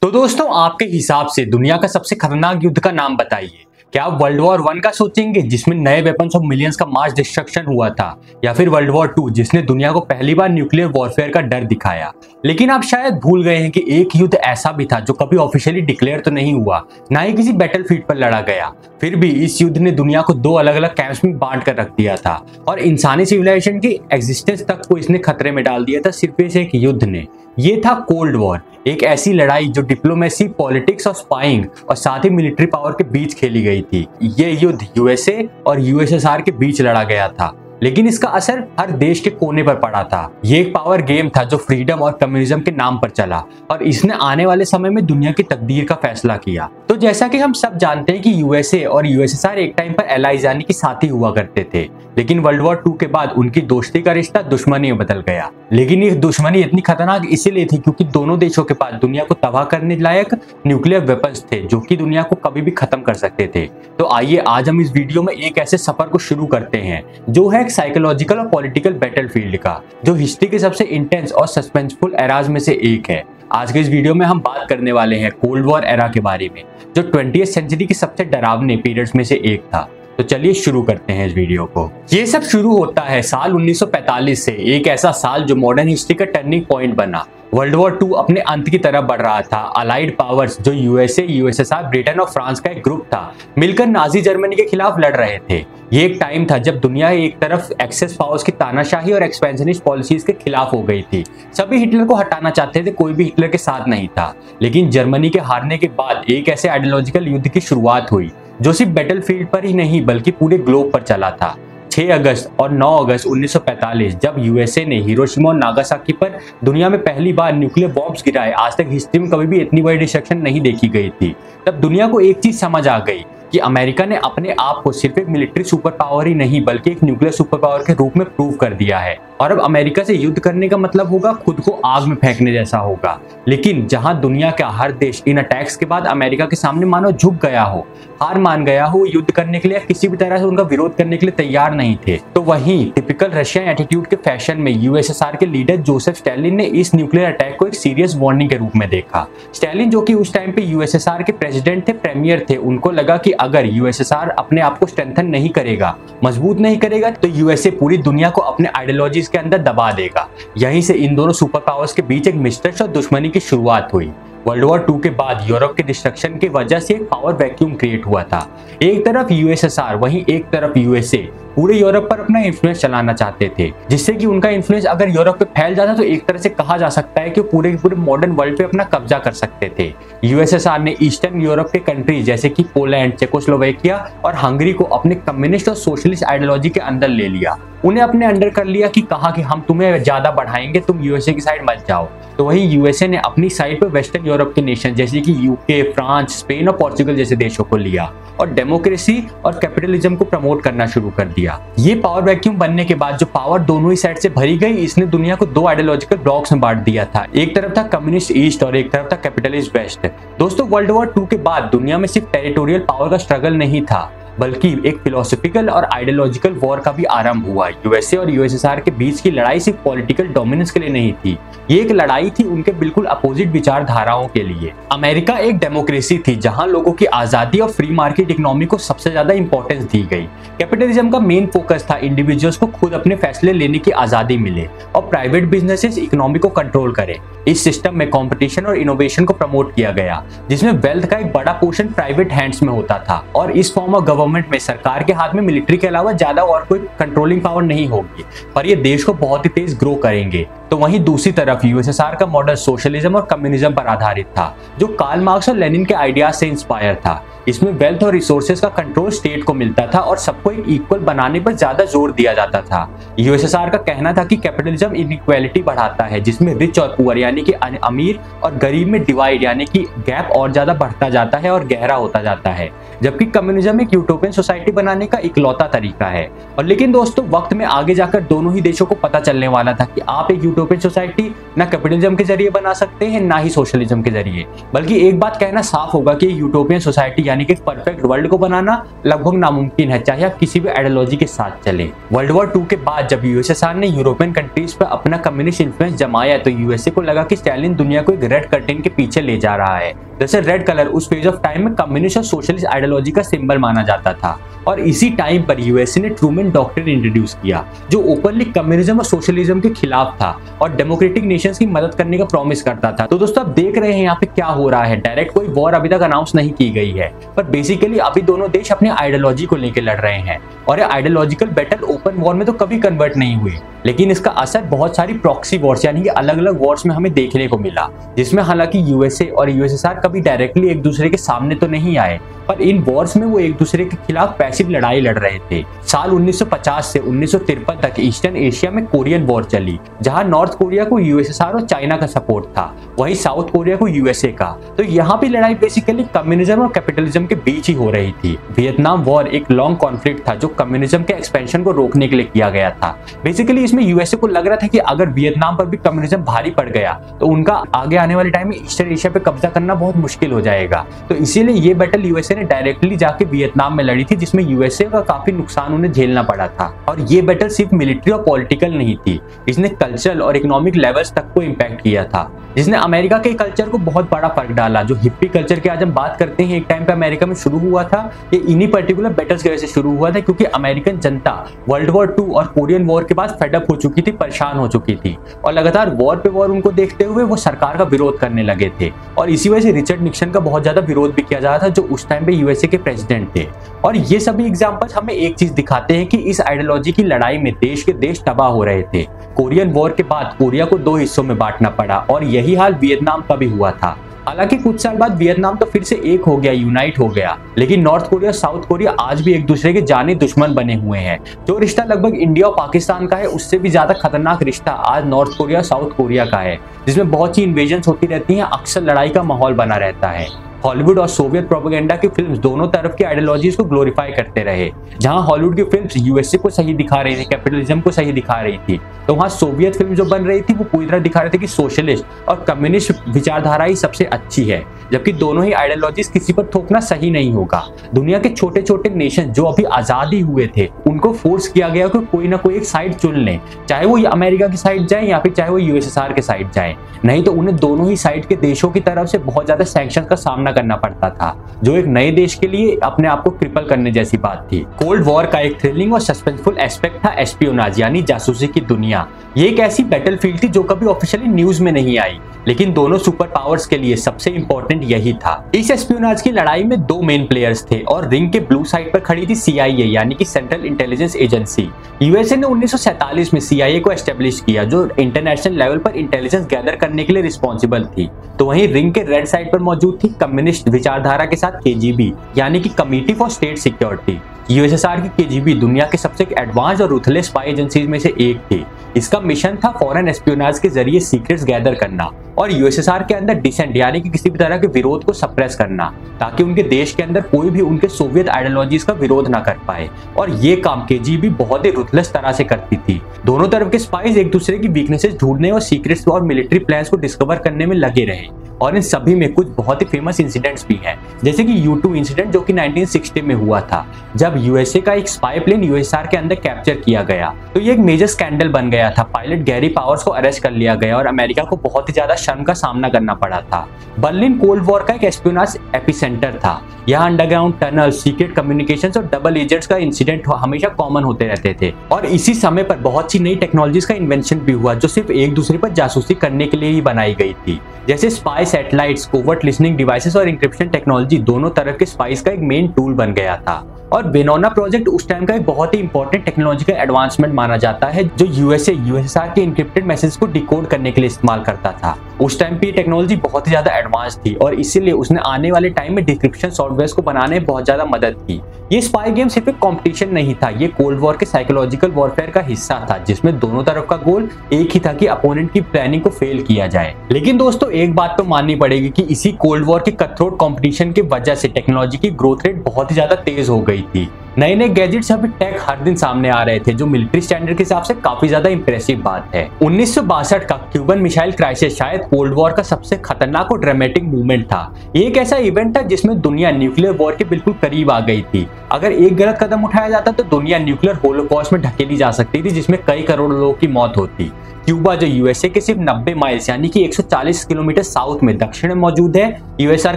तो दोस्तों, आपके हिसाब से दुनिया का सबसे खतरनाक युद्ध का नाम बताइए। क्या आप वर्ल्ड वॉर 1 का सोचेंगे जिसमें नए वेपन्स ऑफ मिलियंस का मास डिस्ट्रक्शन हुआ था, या फिर वर्ल्ड वॉर 2 जिसने दुनिया को पहली बार न्यूक्लियर वॉरफेयर का डर दिखाया। लेकिन आप शायद भूल गए हैं कि एक युद्ध ऐसा भी था जो कभी ऑफिशियली डिक्लेयर तो नहीं हुआ, ना ही किसी बैटलफील्ड पर लड़ा गया। फिर भी इस युद्ध ने दुनिया को दो अलग अलग कैंप्स में बांट कर रख दिया था और इंसानी सिविलाइजेशन की एग्जिस्टेंस तक को इसने खतरे में डाल दिया था सिर्फ इस एक युद्ध ने। ये था कोल्ड वॉर, एक ऐसी लड़ाई जो डिप्लोमेसी, पॉलिटिक्स और स्पाइंग और साथ ही मिलिट्री पावर के बीच खेली गई थी। ये युद्ध यूएसए और यूएसएसआर के बीच लड़ा गया था, लेकिन इसका असर हर देश के कोने पर पड़ा था। ये एक पावर गेम था जो फ्रीडम और कम्युनिज्म के नाम पर चला और इसने आने वाले समय में दुनिया की तकदीर का फैसला किया। तो जैसा कि हम सब जानते हैं कि यूएसए और यूएसएसआर एक टाइम पर एलाइज यानी कि साथी हुआ करते थे, लेकिन वर्ल्ड वॉर 2 के बाद उनकी दोस्ती का रिश्ता दुश्मनी में बदल गया। लेकिन ये दुश्मनी इतनी खतरनाक इसीलिए थी क्योंकि दोनों देशों के पास दुनिया को तबाह करने लायक न्यूक्लियर वेपन्स थे जो कि दुनिया को कभी भी खत्म कर सकते थे। तो आइए आज हम इस वीडियो में एक ऐसे सफर को शुरू करते हैं जो है साइकोलॉजिकल और पॉलिटिकल बैटलफील्ड का, जो हिस्ट्री के सबसे इंटेंस और सस्पेंसफुल एराज में से एक है। आज के इस वीडियो में हम बात करने वाले हैं कोल्ड वॉर एरा के बारे में, जो 20वीं सेंचुरी के सबसे डरावने पीरियड्स में से एक था। तो चलिए शुरू करते हैं इस वीडियो को। ये सब शुरू होता है साल 1945 से, एक ऐसा साल जो मॉडर्न हिस्ट्री का टर्निंग पॉइंट बना। वर्ल्ड वॉर 2 अपने अंत की तरफ बढ़ रहा था। अलाइड पावर्स जो यूएसए, यूएसएसआर, ब्रिटेन और फ्रांस का एक ग्रुप था, मिलकर नाजी जर्मनी के खिलाफ लड़ रहे थे। ये एक टाइम था जब दुनिया एक तरफ एक्सेस पावर्स की तानाशाही और एक्सपेंशनिस्ट पॉलिसीज के खिलाफ हो गई थी। सभी हिटलर को हटाना चाहते थे, कोई भी हिटलर के साथ नहीं था। लेकिन जर्मनी के हारने के बाद एक ऐसे आइडियोलॉजिकल युद्ध की शुरुआत हुई जो सिर्फ बैटलफील्ड पर ही नहीं बल्कि पूरे ग्लोब पर चला था। 6 अगस्त और 9 अगस्त 1945 जब यूएसए ने हिरोशिमा और नागासाकी पर दुनिया में पहली बार न्यूक्लियर बॉम्ब्स गिराए, आज तक हिस्ट्री में कभी भी इतनी बड़ी डिस्ट्रक्शन नहीं देखी गई थी। तब दुनिया को एक चीज समझ आ गई कि अमेरिका ने अपने आप को सिर्फ एक मिलिट्री सुपर पावर ही नहीं बल्कि एक न्यूक्लियर सुपर पावर के रूप में प्रूव कर दिया है। और अब अमेरिका से युद्ध करने का मतलब होगा खुद को आग में फेंकने जैसा होगा। लेकिन जहां दुनिया का हर देश इन अटैक्स के बाद अमेरिका के सामने मानो झुक गया हो, हार मान गया हो, युद्ध करने के लिए किसी भी तरह से उनका विरोध करने के लिए तैयार नहीं थे, तो वहीं टिपिकल रशियन एटीट्यूड के फैशन में यूएसएसआर के लीडर जोसेफ स्टालिन ने इस न्यूक्लियर अटैक को एक सीरियस वार्निंग के रूप में देखा। स्टालिन, जो कि उस टाइम पे यूएसएसआर के प्रेसिडेंट थे, प्रीमियर थे, उनको लगा कि अगर यूएसएसआर अपने आप को स्ट्रेंथन नहीं करेगा, मजबूत नहीं करेगा, तो यूएसए पूरी दुनिया को अपने आइडियोलॉजीज के अंदर दबा देगा। यहीं से इन दोनों सुपर पावर्स के बीच एक मिस्ट्रस्ट और दुश्मनी की शुरुआत हुई। वर्ल्ड वॉर 2 के बाद यूरोप के डिस्ट्रक्शन की वजह से एक पावर वैक्यूम क्रिएट हुआ था। एक तरफ यूएसएसआर, वहीं एक तरफ यूएसए पूरे यूरोप पर अपना इन्फ्लुएंस चलाना चाहते थे, जिससे कि उनका इन्फ्लुएंस अगर यूरोप पे फैल जाता तो एक तरह से कहा जा सकता है कि पूरे मॉडर्न वर्ल्ड पे अपना कब्जा कर सकते थे। यूएसएसआर ने ईस्टर्न यूरोप के कंट्रीज जैसे कि पोलैंड, चेकोस्लोवाकिया और हंगरी को अपने कम्युनिस्ट और सोशलिस्ट आइडियोलॉजी के अंदर ले लिया, उन्हें अपने अंडर कर लिया कि कहा कि हम तुम्हें ज्यादा बढ़ाएंगे, तुम यूएसए की साइड मत जाओ। तो वही यूएसए ने अपनी साइड पर वेस्टर्न यूरोप के नेशन जैसे कि यूके, फ्रांस, स्पेन और पोर्चुगल जैसे देशों को लिया और डेमोक्रेसी और कैपिटलिज्म को प्रमोट करना शुरू कर दिया। ये पावर वैक्यूम बनने के बाद जो पावर दोनों ही साइड से भरी गई, इसने दुनिया को दो आइडियोलॉजिकल ब्लॉक्स में बांट दिया था। एक तरफ था कम्युनिस्ट ईस्ट और एक तरफ था कैपिटलिस्ट वेस्ट। दोस्तों, वर्ल्ड वॉर 2 के बाद दुनिया में सिर्फ टेरिटोरियल पावर का स्ट्रगल नहीं था बल्कि एक फिलोसॉफिकल और आइडियोलॉजिकल वॉर का भी आरंभ हुआ। यूएसए और यूएसएसआर के बीच की लड़ाई सिर्फ पॉलिटिकल डोमिनेंस के लिए नहीं थी, ये एक लड़ाई थी उनके बिल्कुल अपोजिट विचारधाराओं के लिए। अमेरिका एक डेमोक्रेसी थी जहां लोगों की आजादी और फ्री मार्केट इकोनॉमी को सबसे ज्यादा इंपॉर्टेंस दी गई। कैपिटलिज्म का मेन फोकस था इंडिविजुअल्स को खुद अपने फैसले लेने की आजादी मिले और प्राइवेट बिजनेसेस इकोनॉमी को कंट्रोल करें। इस सिस्टम में कंपटीशन और इनोवेशन को प्रमोट किया गया, जिसमें वेल्थ का एक बड़ा पोर्शन प्राइवेट हैंड्स में होता था और इस फॉर्म ऑफ गवर्नमेंट में सरकार के हाथ में मिलिट्री के अलावा ज्यादा और कोई कंट्रोलिंग पावर नहीं होगी और ये देश को बहुत ही तेज ग्रो करेंगे। तो वहीं दूसरी तरफ यूएसएसआर का मॉडल सोशलिज्म और कम्युनिज्म पर आधारित था, जो कार्ल मार्क्स और लेनिन के आइडियाज से इंस्पायर था। इसमें वेल्थ और रिसोर्सेज का कंट्रोल स्टेट को मिलता था और सबको एक इक्वल बनाने पर ज्यादा जोर दिया जाता था। यूएसएसआर का कहना था कि कैपिटलिज्म इनइक्वालिटी बढ़ाता है, जिसमें रिच और पुअर यानी कि अमीर और गरीब में डिवाइड यानी कि गैप और ज्यादा बढ़ता जाता है और गहरा होता जाता है, जबकि कम्युनिज्म एक यूटोपिया यूटोपियन सोसाइटी बनाने का इकलौता तरीका है। और लेकिन दोस्तों वक्त में आगे जाकर दोनों ही देशों को पता चलने वाला था कि आप एक यूटोपियन सोसाइटी ना कैपिटलिज्म के जरिए बना सकते हैं ना ही सोशलिज्म के जरिए, बल्कि एक बात कहना साफ होगा कि यूटोपियन सोसाइटी यानी कि परफेक्ट वर्ल्ड को बनाना लगभग नामुमकिन है, चाहे आप किसी भी आइडियोलॉजी के साथ चले। वर्ल्ड वॉर 2 के बाद जब यूएसएसआर ने यूरोपियन कंट्रीज पर अपना कम्युनिस्ट इन्फ्लुएंस जमाया तो यूएसए को लगा कि स्टालिन दुनिया को एक रेड कर्टेन के पीछे ले जा रहा है। जैसे रेड कलर उस फेज ऑफ टाइम में कम्युनिस्ट और सोशलिस्ट आइडियोलॉजी का सिंबल माना जाता था। और इसी टाइम पर यूएसए ने ट्रूमैन डॉक्ट्रिन इंट्रोड्यूस किया जो ओपनली कम्युनिज्म और सोशलिज्म के खिलाफ था और डेमोक्रेटिक नेशंस की मदद करने का प्रॉमिस करता था। तो दोस्तों आप देख रहे हैं यहाँ पे क्या हो रहा है। डायरेक्ट कोई वॉर अभी तक अनाउंस नहीं की गई है, पर बेसिकली अभी दोनों देश अपने आइडियोलॉजी को लेकर लड़ रहे हैं और ये आइडियोलॉजिकल बैटल ओपन वॉर में तो कभी कन्वर्ट नहीं हुई, लेकिन इसका असर बहुत सारी प्रॉक्सी वॉर्स यानी कि अलग अलग वॉर्स में हमें देखने को मिला, जिसमें हालांकि यूएसए और यूएसएसआर कभी डायरेक्टली एक दूसरे के सामने तो नहीं आए, पर इन वॉर्स में वो एक दूसरे के खिलाफ पैसिव लड़ाई लड़ रहे थे। साल 1950 से 1953 तक ईस्टर्न एशिया में कोरियन वॉर चली, जहां नॉर्थ कोरिया को यूएसएसआर और चाइना का सपोर्ट था, वहीं साउथ कोरिया को यूएसए का। तो यहाँ पे लड़ाई बेसिकली कम्युनिज्म और कैपिटलिज्म के बीच ही हो रही थी। वियतनाम वॉर एक लॉन्ग कॉन्फ्लिक्ट था जो कम्युनिज्म के एक्सपेंशन को रोकने के लिए किया गया था। बेसिकली इसमें यूएसए को लग रहा था कि अगर वियतनाम पर भी कम्युनिज्म भारी पड़ गया तो उनका आगे आने वाले टाइम में ईस्टर्न एशिया पे कब्जा करना बहुत मुश्किल हो जाएगा। तो इसीलिए ये बैटल यूएसए ने डायरेक्टली जाके वियतनाम में लड़ी थी, जिसमें यूएसए का काफी नुकसान उन्हें झेलना पड़ा था। और ये बैटल सिर्फ मिलिट्री और पॉलिटिकल नहीं थी, इसने कल्चरल और इकोनॉमिक लेवल्स तक को इम्पैक्ट किया था, जिसने अमेरिका के कल्चर को बहुत बड़ा फर्क डाला। जो हिप्पी कल्चर की आज हम बात करते हैं एक टाइम पे अमेरिका में शुरू हुआ था, ये इन्हीं पर्टिकुलर बैटल्स की वजह से शुरू हुआ था, क्योंकि अमेरिकन जनता वर्ल्ड वॉर 2 और कोरियन वॉर के बाद फेडअप हो चुकी थी, परेशान हो चुकी थी और लगातार वॉर पे वॉर उनको देखते हुए वो सरकार का विरोध करने लगे थे। और इसी वजह से रिचर्ड निक्सन का बहुत ज्यादा विरोध भी किया जा रहा था, जो उस टाइम पे यूएसए के प्रेसिडेंट थे। और ये सभी एग्जांपल्स हमें एक चीज दिखाते हैं कि इस आइडियोलॉजी की लड़ाई में देश के देश तबाह हो रहे थे। कोरियन वॉर के बाद कोरिया को 2 हिस्सों में बांटना पड़ा और यही हाल वियतनाम का भी हुआ था। हालांकि कुछ साल बाद वियतनाम तो फिर से एक हो गया, यूनाइट हो गया, लेकिन नॉर्थ कोरिया साउथ कोरिया आज भी एक दूसरे के जानी दुश्मन बने हुए हैं। जो रिश्ता लगभग इंडिया और पाकिस्तान का है, उससे भी ज्यादा खतरनाक रिश्ता आज नॉर्थ कोरिया साउथ कोरिया का है, जिसमें बहुत सी इन्वेजन होती रहती हैं, अक्सर लड़ाई का माहौल बना रहता है। हॉलीवुड और सोवियत प्रोपेगेंडा की फिल्म्स दोनों तरफ की आइडियोलॉजीज को ग्लोरीफाई करते रहे। जहां हॉलीवुड की फिल्म्स यूएसए को सही दिखा रही थी, कैपिटलिज्म को सही दिखा रही थी, तो वहां सोवियत फिल्म जो बन रही थी वो पूरी तरह दिखा रहे थे कि सोशलिस्ट और कम्युनिस्ट विचारधारा ही सबसे अच्छी है, जबकि दोनों ही आइडियोलॉजीज किसी पर थोपना सही नहीं होगा। दुनिया के छोटे छोटे नेशन जो अभी आजादी हुए थे उनको फोर्स किया गया कि कोई ना कोई एक साइड चुन ले, चाहे वो अमेरिका की साइड जाए या फिर चाहे वो यूएसएसआर के साइड जाए, नहीं तो उन्हें दोनों ही साइड के देशों की तरफ से बहुत ज्यादा सैंक्शन का सामना करना पड़ता था, जो एक नए देश के लिए अपने आप को क्रिपल करने जैसी बात थी। कोल्ड वॉर का एक थ्रिलिंग और सस्पेंसफुल एस्पेक्ट था एस्पियोनाज यानी जासूसी की दुनिया। ये एक ऐसी बैटलफील्ड थी जो कभी ऑफिशियली न्यूज में नहीं आई, लेकिन दोनों सुपर पावर्स के लिए सबसे इंपॉर्टेंट यही था। इस एस्पियोनाज की लड़ाई में 2 मेन प्लेयर्स थे और रिंग के ब्लू साइड पर खड़ी थी सीआईए यानी कि सेंट्रल इंटेलिजेंस एजेंसी। यूएसए ने 1947 में सीआईए को एस्टेब्लिश किया, जो इंटरनेशनल लेवल पर इंटेलिजेंस गैदर करने के लिए रिस्पॉन्सिबल थी। तो वहीं रिंग के रेड साइड पर मौजूद थी कम्युनिस्ट विचारधारा के साथ केजीबी यानी कि committee for state security. USSR की केजीबी दुनिया के सबसे एडवांस और रूथलेस स्पाई एजेंसीज में से एक थी। इसका मिशन था फॉरेन एस्पियोनाज के जरिए सीक्रेट्स गैदर करना और यूएसएसआर के अंदर डिसेंट यानी कि किसी भी तरह के विरोध को सप्रेस करना, ताकि उनके देश के अंदर कोई भी उनके सोवियत आइडियोलॉजीज का विरोध ना कर पाए। और ये काम केजीबी बहुत ही रूथलेस तरह से करती थी। दोनों तरफ के स्पाइस एक दूसरे की वीकनेसेस ढूंढने और सीक्रेट्स और मिलिट्री प्लान्स को डिस्कवर करने में लगे रहे। और इन सभी में कुछ बहुत ही फेमस इंसिडेंट्स भी हैं, जैसे कि U2 इंसिडेंट जो कि 1960 में हुआ था, जब यूएसए का एक स्पाई प्लेन यूएसआर के अंदर कैप्चर किया गया। तो ये एक मेजर स्कैंडल बन गया था। पायलट गैरी पावर्स को अरेस्ट कर लिया गया और अमेरिका को बहुत ही ज्यादा शर्म का सामना करना पड़ा था। बर्लिन कोल्ड वॉर का एक एस्पियोनाज एपिसेंटर था। यहाँ अंडरग्राउंड टनल, सीक्रेट कम्युनिकेशंस और डबल एजेंट्स का इंसिडेंट हमेशा कॉमन होते रहते थे। और इसी समय पर बहुत सी नई टेक्नोलॉजीज का इन्वेंशन भी हुआ, जो सिर्फ एक दूसरे पर जासूसी करने के लिए ही बनाई गई थी, जैसे spy satellites, covert listening devices और इंक्रिप्शन टेक्नोलॉजी दोनों तरफ के स्पाइस का एक मेन टूल बन गया था। और वेनोना प्रोजेक्ट उस टाइम का एक बहुत ही इंपॉर्टेंट टेक्नोलॉजिकल एडवांसमेंट माना जाता है, जो यूएसएसआर के इंक्रिप्टेड मैसेज को डिकोड करने के लिए इस्तेमाल करता था। उस टाइम पे टेक्नोलॉजी बहुत ही ज्यादा एडवांस थी और इसीलिए उसने आने वाले टाइम में डिक्रिप्शन सॉफ्टवेयर को बनाने में बहुत ज्यादा मदद की। ये स्पाई गेम सिर्फ एक कंपटीशन नहीं था, ये कोल्ड वॉर के साइकोलॉजिकल वॉरफेयर का हिस्सा था, जिसमें दोनों तरफ का गोल एक ही था कि अपोनेंट की प्लानिंग को फेल किया जाए। लेकिन दोस्तों एक बात तो माननी पड़ेगी कि इसी कोल्ड वॉर के कटथ्रोट कंपटीशन की वजह से टेक्नोलॉजी की ग्रोथ रेट बहुत ही ज्यादा तेज हो गई थी। नए नए गैजेट्स अभी टेक हर दिन सामने आ रहे थे, जो मिलिट्री स्टैंडर्ड के हिसाब से काफी ज्यादा इंप्रेसिव बात है। 1962 का क्यूबन मिसाइल क्राइसिस शायद कोल्ड वॉर का सबसे खतरनाक और ड्रामेटिक मूवमेंट था। ये एक ऐसा इवेंट था जिसमें दुनिया न्यूक्लियर वॉर के बिल्कुल करीब आ गई थी। अगर एक गलत कदम उठाया जाता तो दुनिया न्यूक्लियर होलोकॉस्ट में ढकेली जा सकती थी, जिसमें कई करोड़ लोगों की मौत होती। क्यूबा जो यूएसए के सिर्फ 90 माइल्स यानी कि 140 किलोमीटर साउथ में दक्षिण में मौजूद है, यूएसआर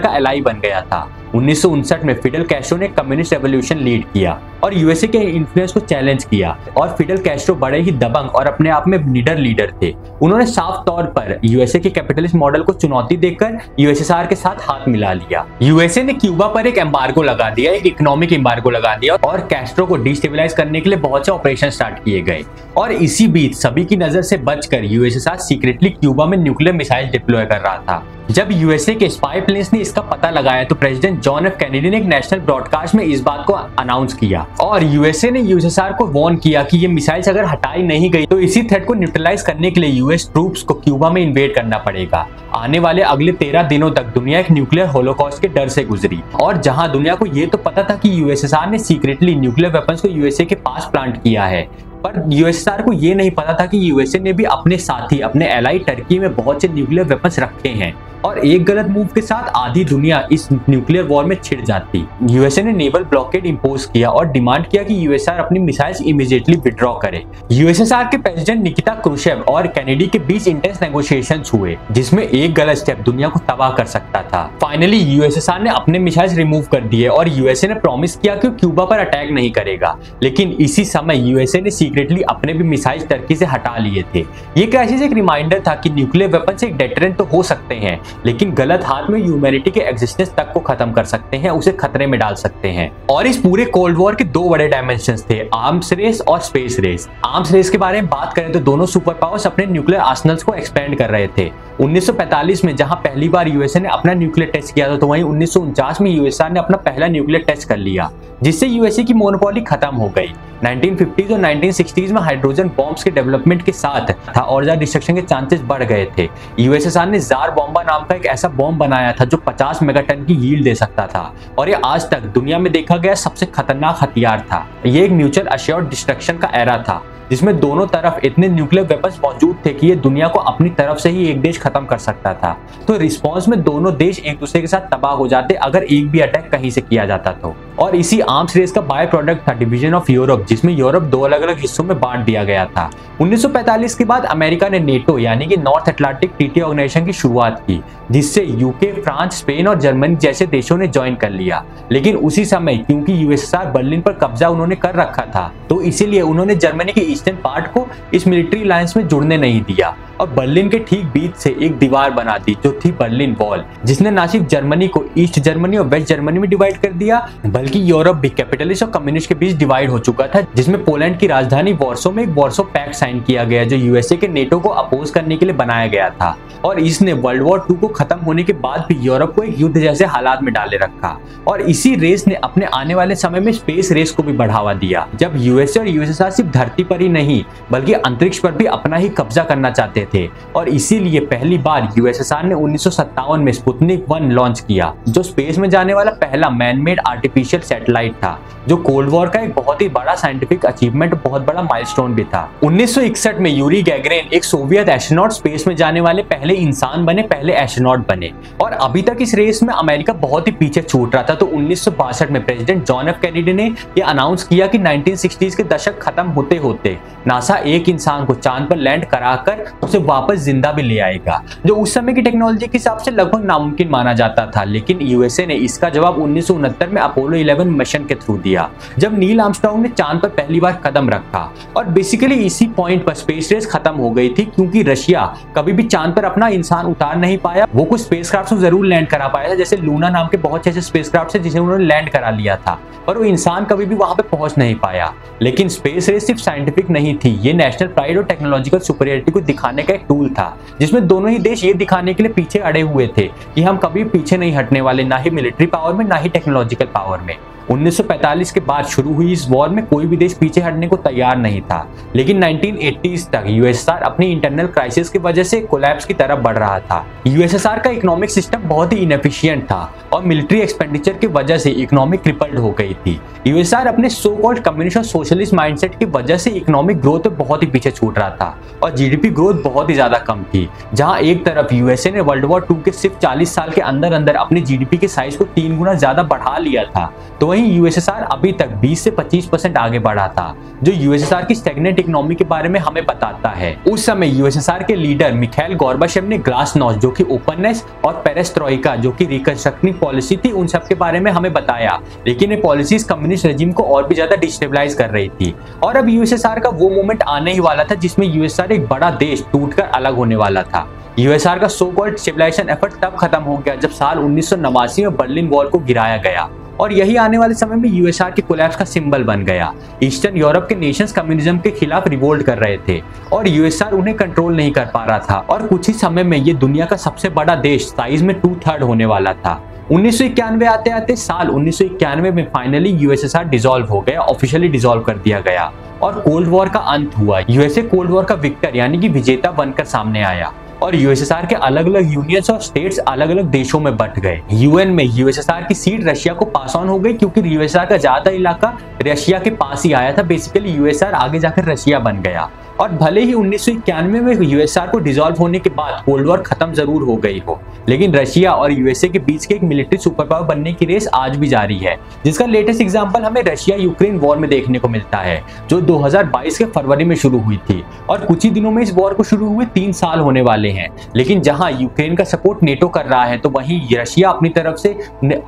का एलाई बन गया था। 1959 में फिडेल कैस्ट्रो ने कम्युनिस्ट रेवोल्यूशन लीड किया और यूएसए के इन्फ्लुएंस को चैलेंज किया, और फिडेल कैस्ट्रो बड़े ही दबंग और अपने आप में निडर लीडर थे। उन्होंने साफ तौर पर यूएसए के कैपिटलिस्ट मॉडल को चुनौती देकर यूएसएसआर के साथ हाथ मिला लिया। यूएसए ने क्यूबा पर एक एम्बार्गो लगा दिया, एक इकोनॉमिक एम्बार्गो लगा दिया, और कैस्ट्रो को डिस्टेबलाइज करने के लिए बहुत से ऑपरेशन स्टार्ट किए गए। और इसी बीच सभी की नजर से बचकर यूएसएसआर सीक्रेटली क्यूबा में न्यूक्लियर मिसाइल डिप्लॉय कर रहा था। जब यूएसए के स्पाई प्लेन्स ने इसका पता लगाया तो प्रेसिडेंट जॉन एफ कैनेडी ने एक नेशनल ब्रॉडकास्ट में इस बात को अनाउंस किया, और यूएसए ने यूएसएसआर को वार्न किया कि ये मिसाइल्स अगर हटाई नहीं गई तो इसी थ्रेट को न्यूट्रलाइज करने के लिए यूएस ट्रूप्स को क्यूबा में इन्वेड करना पड़ेगा। आने वाले अगले 13 दिनों तक दुनिया एक न्यूक्लियर होलोकॉस्ट के डर से गुजरी, और जहां दुनिया को ये तो पता था कि यूएसएसआर ने सीक्रेटली न्यूक्लियर वेपन्स को यूएसए के पास प्लांट किया है, पर यूएसएसआर को ये नहीं पता था कि यूएसए ने भी अपने साथी अपने एलाई टर्की में बहुत से न्यूक्लियर वेपन्स रखे हैं, और एक गलत मूव के साथ आधी दुनिया इस न्यूक्लियर वॉर में छिड़ जाती। यूएसए ने नेवल ब्लॉकेड इंपोज किया और डिमांड किया कि यूएसआर अपनी मिसाइल्स इमीडिएटली विड्रॉ करे। यूएसएसआर के प्रेसिडेंट निकिता क्रुश्चेव और कैनेडी के बीच इंटेंस नेगोशिएशंस हुए, जिसमें एक गलत स्टेप दुनिया को तबाह कर सकता था। फाइनली यूएसएसआर ने अपने मिसाइल्स रिमूव कर दिए और यूएसए ने प्रॉमिस किया कि क्यूबा पर अटैक नहीं करेगा, लेकिन इसी समय यूएसए ने सीक्रेटली अपने भी मिसाइल्स टर्की से हटा लिए थे। ये क्राइसिस एक रिमाइंडर था कि न्यूक्लियर वेपन से एक डेटरेंट तो हो सकते हैं, लेकिन गलत हाथ में ह्यूमैनिटी के एग्जिस्टेंस तक को खत्म कर सकते हैं, उसे खतरे में डाल सकते हैं। और इस पूरे कोल्ड वॉर के दो बड़े डायमेंशंस थे, आर्म्स रेस और स्पेस रेस। आर्म्स रेस के बारे में बात करें तो दोनों सुपर पावर्स अपने न्यूक्लियर आर्सनल्स को एक्सपेंड कर रहे थे। 1945 में जहां पहली बार यूएसए ने अपना न्यूक्लियर टेस्ट किया था, तो वहीं 1949 में यूएसआर ने अपना पहला न्यूक्लियर टेस्ट कर लिया, जिससे यूएसए की मोनोपोली खत्म हो गई। 1950s और 1960s में हाइड्रोजन बॉम्ब्स के डेवलपमेंट के साथ था और ज्यादा डिस्ट्रक्शन के चांसेस बढ़ गए थे। यूएसएसआर ने जार बॉम्बा नाम का एक ऐसा बॉम्ब बनाया था जो 50 मेगाटन की यील्ड दे सकता था, और ये आज तक दुनिया में देखा गया सबसे खतरनाक हथियार था। ये एक म्यूचुअल अश्योर्ड डिस्ट्रक्शन का एरा था, जिसमें दोनों तरफ इतने न्यूक्लियर वेपन्स मौजूद थे कि ये दुनिया को अपनी तरफ से ही एक देश खत्म कर सकता था। तो रिस्पांस में दोनों देश एक दूसरे के साथ तबाह हो जाते अगर एक भी अटैक कहीं से किया जाता तो। और इसी आर्म्स रेस का बाय प्रोडक्ट था डिवीजन ऑफ यूरोप, जिसमें यूरोप दो अलग अलग हिस्सों में बांट दिया गया था। 1945 के बाद अमेरिका ने नेटो यानी कि नॉर्थ अटलांटिक ट्रीटी ऑर्गेनाइजेशन की शुरुआत की, जिससे यूके, फ्रांस, स्पेन और जर्मनी जैसे देशों ने ज्वाइन कर लिया। लेकिन उसी समय क्योंकि यूएसएसआर बर्लिन पर कब्जा उन्होंने कर रखा था, तो इसीलिए उन्होंने जर्मनी के ईस्टर्न पार्ट को इस मिलिट्री अलायंस में जुड़ने नहीं दिया, और बर्लिन के ठीक बीच से एक दीवार बना दी जो थी बर्लिन वॉल, जिसने न सिर्फ जर्मनी को ईस्ट जर्मनी और वेस्ट जर्मनी में डिवाइड कर दिया, बल्कि यूरोप भी कैपिटलिस्ट और कम्युनिस्ट के बीच डिवाइड हो चुका था, जिसमें पोलैंड की राजधानी वॉर्सो में एक वॉर्सो पैक्ट साइन किया गया, जो यूएसए के नेटो को अपोज करने के लिए बनाया गया था। और इसने वर्ल्ड वॉर 2 को खत्म होने के बाद भी यूरोप को एक युद्ध जैसे हालात में डाले रखा। और इसी रेस ने अपने आने वाले समय में स्पेस रेस को भी बढ़ावा दिया, जब यूएसए और यूएसएसआर सिर्फ धरती पर ही नहीं बल्कि अंतरिक्ष पर भी अपना ही कब्जा करना चाहते थे। और इसीलिए पहली बार यूएसएसआर ने 1957 में स्पुतनिक 1 लॉन्च किया, जो स्पेस में जाने वाला पहला मैनमेड आर्टिफिशियल सैटेलाइट था, जो कोल्ड वॉर का एक बहुत ही बड़ा साइंटिफिक अचीवमेंट, बहुत बड़ा माइलस्टोन भी था। 1961 में यूरी गैगरिन, एक सोवियत एस्ट्रोनॉट, स्पेस में जाने वाले पहले इंसान बने, पहले एस्ट्रोनॉट बने। और अभी तक इस रेस में अमेरिका बहुत ही पीछे छूट रहा था। तो 1962 में प्रेसिडेंट जॉन एफ कैनेडी ने यह अनाउंस किया कि 1960s के दशक खत्म होते होते नासा एक इंसान को चांद पर लैंड कराकर उसे वापस जिंदा भी ले आएगा, जो उस समय की टेक्नोलॉजी के हिसाब से लगभग नामुमकिन माना जाता था। लेकिन यूएसए ने इसका जवाब 1969 में अपोलो 11 मिशन के थ्रू दिया, जब नील आर्मस्ट्रांग ने चांद पर पहली बार कदम रखा। और बेसिकली इसी पॉइंट पर स्पेस रेस खत्म हो गई थी, क्योंकि रशिया कभी भी चांद पर अपना इंसान उतार नहीं पाया। वो कुछ स्पेसक्राफ्ट को जरूर लैंड करा पाया था, जैसे लूना नाम के बहुत से ऐसे स्पेसक्राफ्ट है जिसे उन्होंने लैंड करा लिया था, पर वो इंसान कभी भी वहां पे पहुंच नहीं पाया। लेकिन स्पेस रेस सिर्फ साइंटिफिक नहीं थी, ये नेशनल प्राइड और टेक्नोलॉजिकल सुपीरियरिटी को दिखाने का एक टूल था, जिसमें दोनों ही देश ये दिखाने के लिए पीछे अड़े हुए थे कि हम कभी पीछे नहीं हटने वाले, ना ही मिलिट्री पावर में ना ही टेक्नोलॉजिकल पावर में। 1945 के बाद शुरू हुई इस वॉर में कोई भी देश पीछे हटने को तैयार नहीं था, लेकिन 1980s तक यूएसएसआर अपनी इंटरनल क्राइसिस की वजह से कोलैप्स की तरफ बढ़ रहा था। यूएसएसआर का इकोनॉमिक सिस्टम बहुत ही इनएफिशिएंट था और मिलिट्री एक्सपेंडिचर की वजह से इकोनॉमिक क्रिपल्ड हो गई थी। यूएसएसआर अपने सो कॉल्ड कम्युनिस्ट और सोशलिस्ट माइंडसेट की वजह से इकोनॉमिक ग्रोथ में बहुत ही पीछे छूट रहा था और जीडीपी ग्रोथ बहुत ही ज्यादा कम थी। जहां एक तरफ यूएसए ने वर्ल्ड वॉर 2 के सिर्फ 40 साल के अंदर अंदर अपनी जीडीपी के साइज को 3 गुना ज्यादा बढ़ा लिया था, तो वहीं यूएसएसआर अभी तक 20 से 25% आगे बढ़ा था, जो यूएसएसआर की स्टैग्नेंट इकोनॉमी के बारे में हमें बताता है। उस समय यूएसएसआर के लीडर मिखाइल गोर्बाचेव ने ग्लासनोस्ट, जो कि ओपननेस, और पेरेस्ट्रोइका, जो कि रिकंस्ट्रक्टिव पॉलिसी थी, उन सब के बारे में हमें बताया। लेकिन ये पॉलिसीज कम्युनिस्ट रेजिम को और भी ज्यादा डिस्टेबलाइज कर रही थी और अब यूएसएसआर का वो मोमेंट आने ही वाला था जिसमें यूएसएसआर एक बड़ा देश टूटकर अलग होने वाला था। यूएसएसआर का सो कॉल्ड स्टेबलाइजेशन एफर्ट तब खत्म हो गया जब साल 1989 में बर्लिन वॉल को गिराया गया और यही आने वाले समय में यूएसएसआर के कोलैप्स का सिंबल बन गया। ईस्टर्न यूरोप के नेशंस कम्युनिज्म के खिलाफ रिवोल्ट कर रहे थे और यूएसएसआर उन्हें कंट्रोल नहीं कर पा रहा था और कुछ ही समय में ये दुनिया का सबसे बड़ा देश साइज में 2/3 होने वाला था। 1991 आते आते साल 1991 में फाइनली यूएसएसआर डिसॉल्व हो गया, ऑफिशियली डिसॉल्व कर दिया गया और कोल्ड वॉर का अंत हुआ। यूएसए कोल्ड वॉर का विक्टर यानी कि विजेता बनकर सामने आया और यूएसएसआर के अलग अलग यूनियंस और स्टेट्स अलग अलग देशों में बंट गए। यूएन में यूएसएसआर की सीट रशिया को पास ऑन हो गई, क्योंकि यूएसएसआर का ज्यादातर इलाका रशिया के पास ही आया था। बेसिकली यूएसएसआर आगे जाकर रशिया बन गया और भले ही 1991 में यूएसएसआर को डिसॉल्व होने के बाद कोल्ड वॉर खत्म जरूर हो गई हो, लेकिन रशिया और यूएसए के बीच के एक मिलिट्री सुपर पावर बनने की रेस आज भी जारी है, जिसका लेटेस्ट एग्जांपल हमें रशिया यूक्रेन वॉर में देखने को मिलता है, जो 2022 के फरवरी में शुरू हुई थी और कुछ ही दिनों में इस वॉर को शुरू हुए 3 साल होने वाले हैं। लेकिन जहां यूक्रेन का सपोर्ट नेटो कर रहा है, तो वहीं रशिया अपनी तरफ से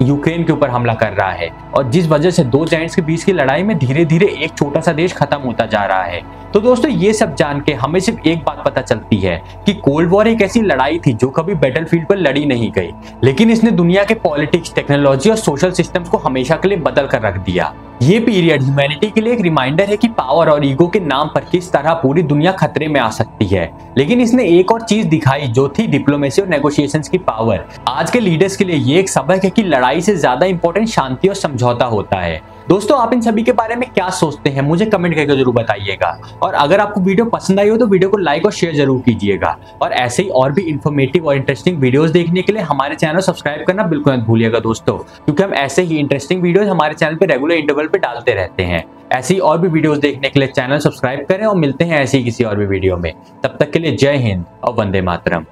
यूक्रेन के ऊपर हमला कर रहा है और जिस वजह से दो जायंट्स के बीच की लड़ाई में धीरे धीरे एक छोटा सा देश खत्म होता जा रहा है। तो दोस्तों, ये सब जान के हमें सिर्फ एक बात पता चलती है कि कोल्ड वॉर एक ऐसी लड़ाई थी जो कभी बैटलफील्ड पर लड़ी नहीं गई, लेकिन इसने दुनिया के पॉलिटिक्स, टेक्नोलॉजी और सोशल सिस्टम्स को हमेशा के लिए बदल कर रख दिया। ये पीरियड ह्यूमैनिटी के लिए एक रिमाइंडर है कि पावर और ईगो के नाम पर किस तरह पूरी दुनिया खतरे में आ सकती है, लेकिन इसने एक और चीज दिखाई जो थी डिप्लोमेसी और नेगोशिएशंस की पावर। आज के लीडर्स के लिए ये एक सबक है कि लड़ाई से ज्यादा इंपॉर्टेंट शांति और समझौता होता है। दोस्तों, आप इन सभी के बारे में क्या सोचते हैं मुझे कमेंट करके जरूर बताइएगा और अगर आपको वीडियो पसंद आई हो तो वीडियो को लाइक और शेयर जरूर कीजिएगा और ऐसे ही और भी इन्फॉर्मेटिव और इंटरेस्टिंग वीडियोस देखने के लिए हमारे चैनल सब्सक्राइब करना बिल्कुल मत भूलिएगा दोस्तों, क्योंकि हम ऐसे ही इंटरेस्टिंग वीडियोस हमारे चैनल पे रेगुलर इंटरवल पे डालते रहते हैं। ऐसी और भी वीडियोस देखने के लिए चैनल सब्सक्राइब करें और मिलते हैं ऐसे ही किसी और भी वीडियो में। तब तक के लिए जय हिंद और वंदे मातरम।